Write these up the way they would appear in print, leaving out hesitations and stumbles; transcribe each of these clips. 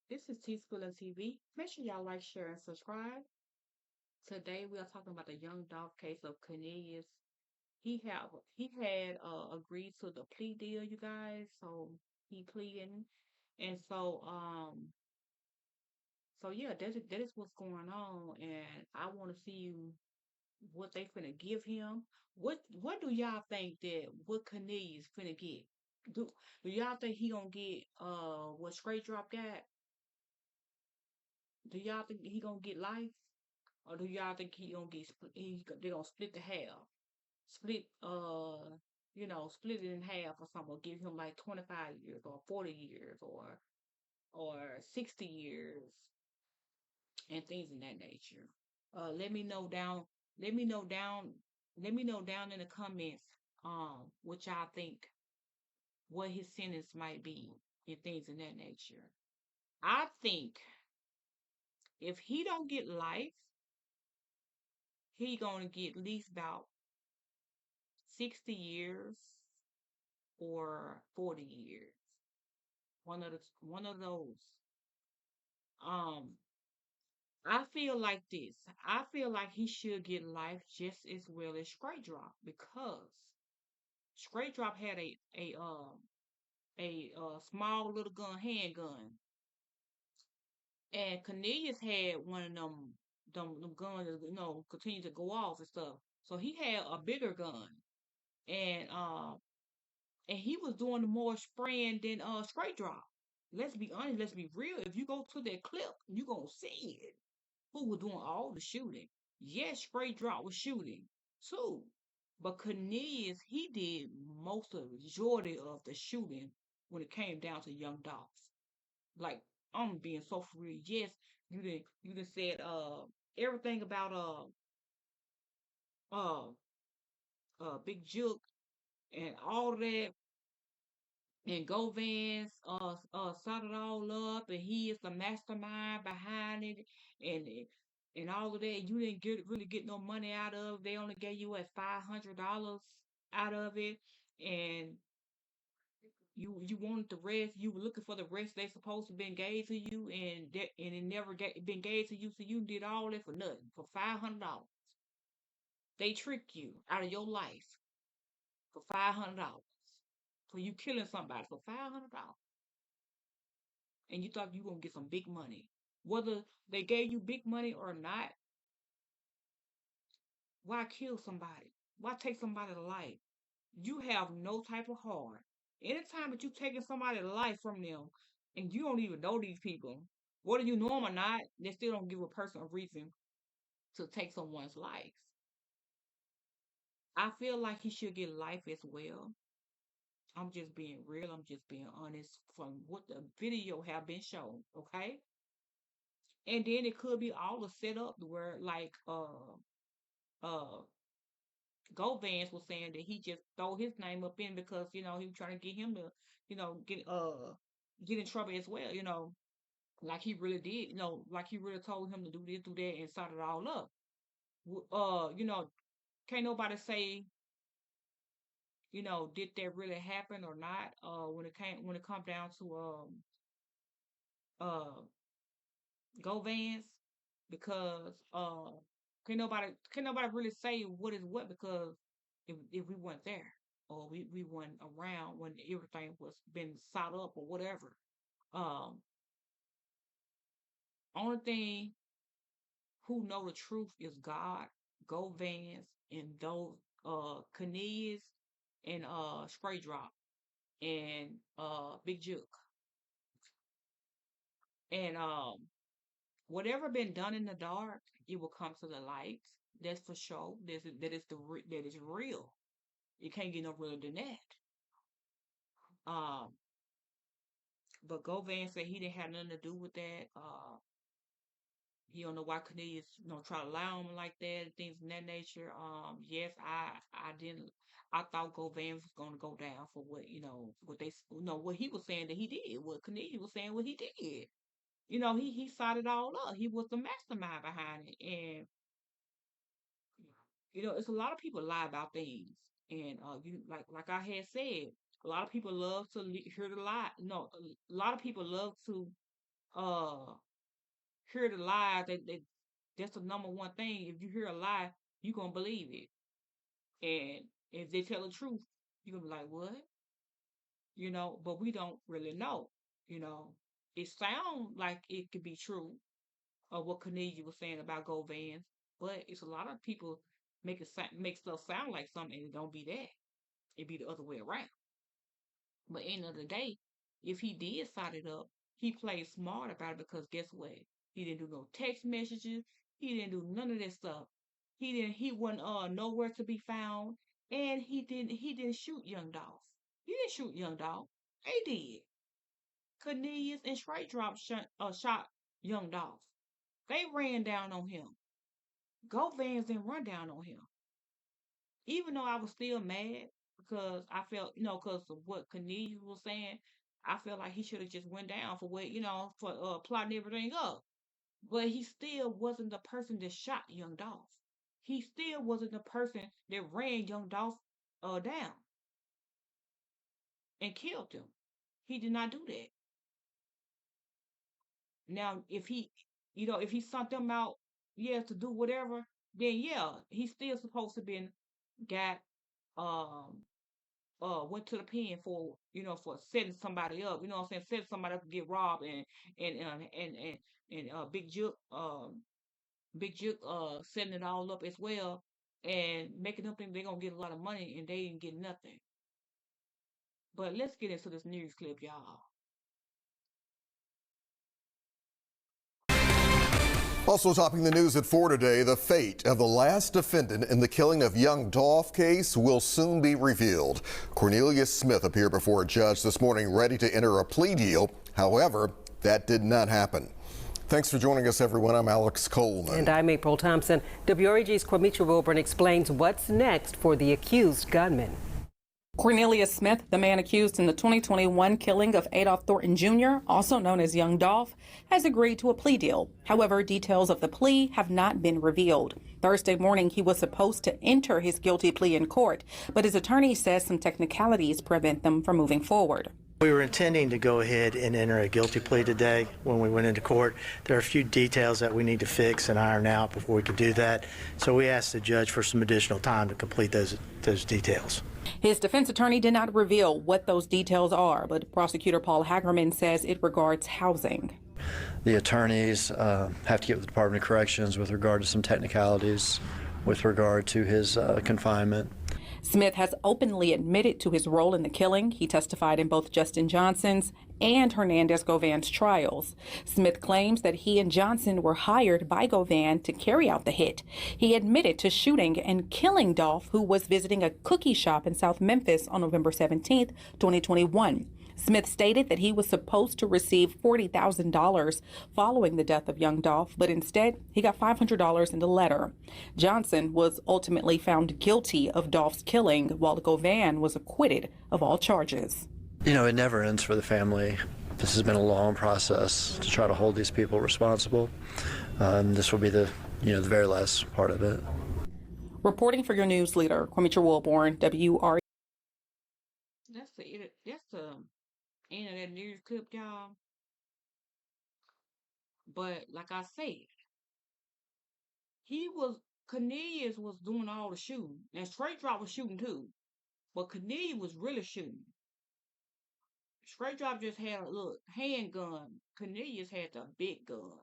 This is Teaspoon TV. Make sure y'all like, share, and subscribe. Today we are talking about the young dog case of corneIius. He had agreed to the plea deal, you guys. So he pleading, and so yeah, that is what's going on. And I want to see what they finna give him. What do y'all think that what corneIius finna get? Do y'all think he gonna get what Straight Drop got? Do y'all think he gonna get life? Or do y'all think he gonna get they gonna split the half? Split split it in half or something, or give him like 25 years or 40 years or 60 years and things in that nature. Let me know down let me know down let me know down in the comments what y'all think what his sentence might be and things in that nature. I think if he don't get life, he gonna get at least about 60 years or 40 years. One of those. Um, I feel like this. I feel like he should get life just as well as Straight Drop because Straight Drop had a small little handgun, and corneIius had one of them guns that continue to go off and stuff. So he had a bigger gun, and and he was doing more spraying than Straight Drop. Let's be honest, let's be real. If you go to that clip, you gonna see it. Who was doing all the shooting? Yes, Straight Drop was shooting too. But corneIius, he did most of the majority of the shooting when it came down to young dogs. Like, I'm being so for real. Yes, you did said everything about uh Big Juke and all that. And Govans set it all up, and he is the mastermind behind it, and and all of that. You didn't really get no money out of. They only gave you at $500 out of it, and you wanted the rest. You were looking for the rest they supposed to been gave to you, and it never been gave to you. So you did all that for nothing for $500. They tricked you out of your life for $500 for you killing somebody for $500. And you thought you were gonna get some big money. Whether they gave you big money or not, why kill somebody? Why take somebody's life? You have no type of heart. Anytime that you taking somebody's life from them and you don't even know these people, whether you know them or not, they still don't give a person a reason to take someone's life. I feel like he should get life as well. I'm just being real. I'm just being honest from what the video have been shown. Okay. And then it could be all a setup where like uh Go Vance was saying that he just throw his name up in because he was trying to get him to get in trouble as well, like he really did, like he really told him to do this, do that, and start it all up. Can't nobody say did that really happen or not. When it come down to uh Go Vance, because can't nobody really say what is what, because if we weren't there, or we weren't around when everything was been set up or whatever. Um Only thing who know the truth is God, Go Vance, and those corneIius and Spray Drop and Big Juke. And whatever been done in the dark, it will come to the light. That's for sure. That is real. You can't get no realer than that. Um, but Govan said he didn't have nothing to do with that. He don't know why corneIius, try to lie on him like that and things of that nature. Yes, I didn't. I thought Govan was gonna go down for what he was saying that he did. What corneIius was saying what he did. He sought it all up. He was the mastermind behind it, and it's a lot of people lie about things, and you like I had said, a lot of people love to hear the lie. No, a lot of people love to uh hear the lies. That's the number one thing. If you hear a lie, you gonna believe it. And if they tell the truth, you're gonna be like, what? But we don't really know. You know, it sounds like it could be true of what corneIius was saying about gold vans, but it's a lot of people make stuff sound like something and it don't be that. It be the other way around. But end of the day, if he did sign it up, he played smart about it because guess what? He didn't do no text messages. He didn't do none of that stuff. He wasn't nowhere to be found. And he didn't shoot Young Dolph. He didn't shoot Young Dolph. They did. corneIius and Straight Drop shot Young Dolph. They ran down on him. Go Vans didn't run down on him. Even though I was still mad because I felt, because of what corneIius was saying, I felt like he should have just went down for what, for plotting everything up. But he still wasn't the person that shot Young Dolph. He still wasn't the person that ran Young Dolph down and killed him. He did not do that. Now, if he sent them out, to do whatever, then yeah, he's still supposed to been got um went to the pen for for setting somebody up. You know what I'm saying? Setting somebody up to get robbed and Big Juke setting it all up as well and making them think they're gonna get a lot of money and they didn't get nothing. But let's get into this news clip, y'all. Also topping the news at 4 today, the fate of the last defendant in the killing of young Dolph case will soon be revealed. corneIius Smith appeared before a judge this morning ready to enter a plea deal. However, that did not happen. Thanks for joining us, everyone. I'm Alex Coleman. And I'm April Thompson. WREG's Quamitra Wilburn explains what's next for the accused gunman. corneIius Smith, the man accused in the 2021 killing of Adolph Thornton Jr., also known as Young Dolph, has agreed to a plea deal. However, details of the plea have not been revealed. Thursday morning, he was supposed to enter his guilty plea in court, but his attorney says some technicalities prevent them from moving forward. We were intending to go ahead and enter a guilty plea today when we went into court. There are a few details that we need to fix and iron out before we could do that. So we asked the judge for some additional time to complete those details. His defense attorney did not reveal what those details are, but prosecutor Paul Hagerman says it regards housing. The attorneys have to get with the Department of Corrections with regard to some technicalities with regard to his confinement. Smith has openly admitted to his role in the killing. He testified in both Justin Johnson's and Hernandez Govan's trials. Smith claims that he and Johnson were hired by Govan to carry out the hit. He admitted to shooting and killing Dolph, who was visiting a cookie shop in South Memphis on November 17, 2021. Smith stated that he was supposed to receive $40,000 following the death of young Dolph, but instead he got $500 in the letter. Johnson was ultimately found guilty of Dolph's killing, while Govan was acquitted of all charges. You know, it never ends for the family. This has been a long process to try to hold these people responsible. This will be the very last part of it. Reporting for your news leader, Quamitra Wilburn, WREG. That's the end of that news clip, y'all. But like I said, corneIius was doing all the shooting, and Straight Drop was shooting too, but corneIius was really shooting. Straight Drop just had a little handgun. corneIius had the big gun.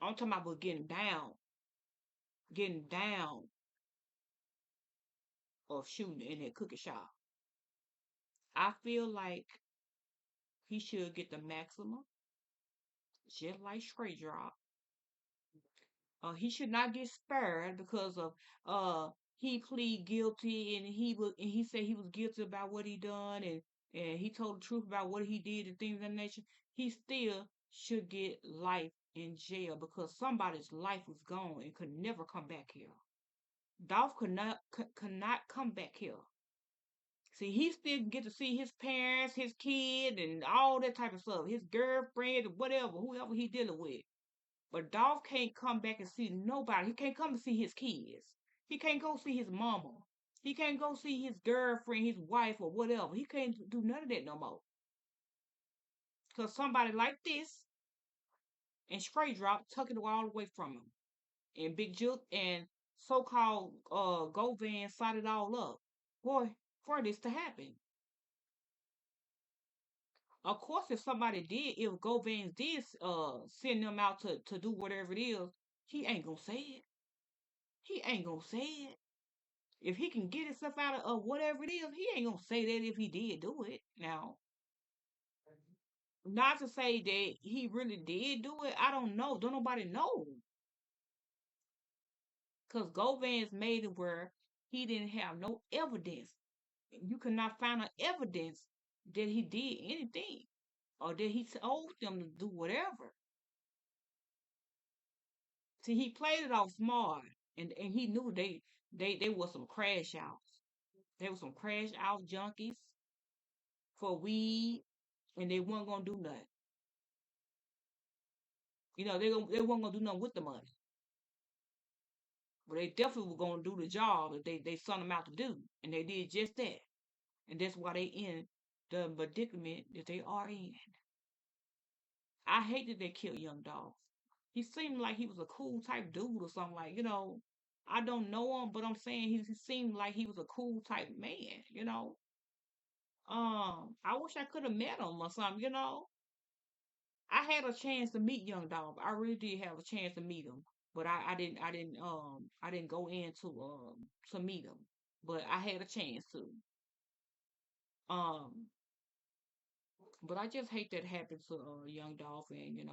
I'm talking about getting down of shooting in that cookie shop. I feel like he should get the maximum, just like Straight Drop. He should not get spared because of he plead guilty and he said he was guilty about what he done and he told the truth about what he did and things of that nature. He still should get life in jail because somebody's life was gone and could never come back here. Dolph could not come back here. See, he still get to see his parents, his kid, and all that type of stuff. His girlfriend, whatever, whoever he dealing with. But Dolph can't come back and see nobody. He can't come and see his kids. He can't go see his mama. He can't go see his girlfriend, his wife, or whatever. He can't do none of that no more. Because somebody like this and Stray Drop took it all away from him. And Big Juke and so-called Govan signed it all up. Boy, for this to happen. Of course, if Govan did send them out to do whatever it is, he ain't gonna say it. He ain't gonna say it. If he can get himself out of whatever it is, he ain't gonna say that if he did do it. Now, not to say that he really did do it, I don't know. Don't nobody know. Because Govan's made it where he didn't have no evidence. You cannot find an evidence that he did anything or that he told them to do whatever. See, he played it off smart, and he knew they were some crash outs. They were some crash out junkies for weed, and they weren't gonna do nothing. You know, they weren't gonna do nothing with the money, but they definitely were gonna do the job that they sent them out to do, and they did just that, and that's why they in the predicament that they are in. I hate that they killed Young Dolph. He seemed like he was a cool type dude or something, like, I don't know him, but I'm saying he seemed like he was a cool type man. I wish I could have met him or something. I had a chance to meet Young Dolph. I really did have a chance to meet him, but I didn't go in to meet him. But I had a chance to. Um, but I just hate that happened to Young Dolph, and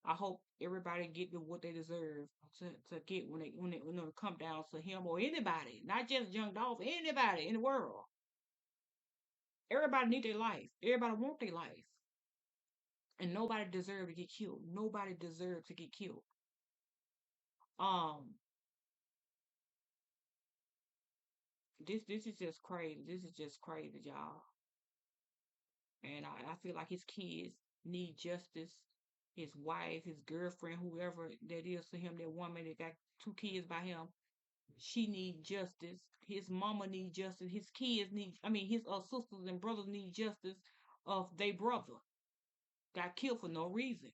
I hope everybody get what they deserve to get when it come down to him or anybody, not just Young Dolph, anybody in the world. Everybody need their life. Everybody want their life. And nobody deserve to get killed. Nobody deserve to get killed. Um, this is just crazy. This is just crazy, y'all. And I feel like his kids need justice. His wife, his girlfriend, whoever that is to him, that woman that got 2 kids by him, she need justice. His mama need justice. His kids need, his sisters and brothers need justice of their brother got killed for no reason.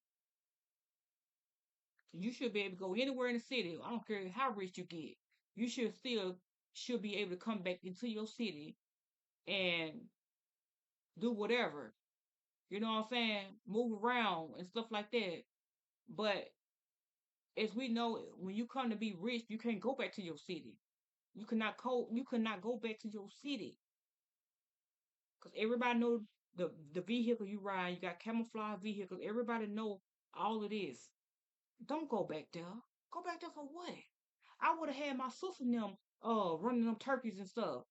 You should be able to go anywhere in the city. I don't care how rich you get. You should be able to come back into your city and do whatever. You know what I'm saying? Move around and stuff like that. But as we know, when you come to be rich, you can't go back to your city. You cannot go back to your city. Because everybody know the vehicle you ride, you got camouflage vehicles, everybody know all of this. Don't go back there. Go back there for what? I would have had my sister and them running them turkeys and stuff,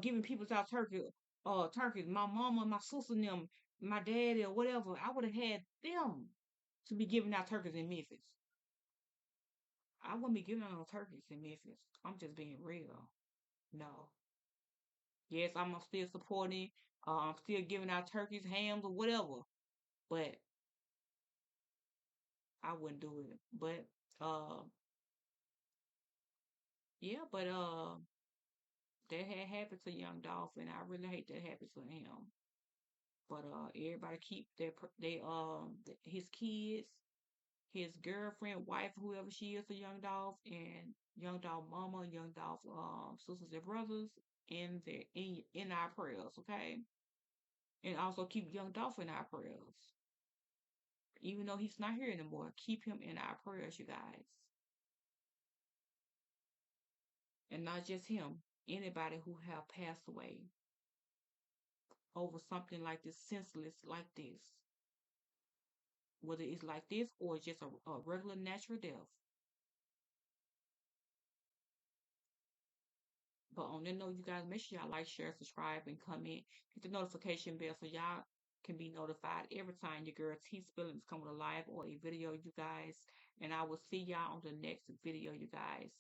giving people out turkeys. My mama, my sister and them, my daddy or whatever. I would have had them to be giving out turkeys in Memphis. I wouldn't be giving out no turkeys in Memphis. I'm just being real. No. Yes, I'm still supporting. I'm still giving out turkeys, hams, or whatever. But I wouldn't do it. But uh, yeah. But that had happened to Young Dolph, and I really hate that happened to him. But everybody keep his kids, his girlfriend, wife, whoever she is to Young Dolph, and Young Dolph mama, Young Dolph sisters and brothers in our prayers, okay? And also keep Young Dolph in our prayers. Even though he's not here anymore, keep him in our prayers, you guys. And not just him, anybody who have passed away over something like this, senseless like this. Whether it's like this or just a regular natural death. But on that note, you guys, make sure y'all like, share, subscribe, and comment. Hit the notification bell so y'all can be notified every time your girl T Spillings come with a live or a video, you guys. And I will see y'all on the next video, you guys.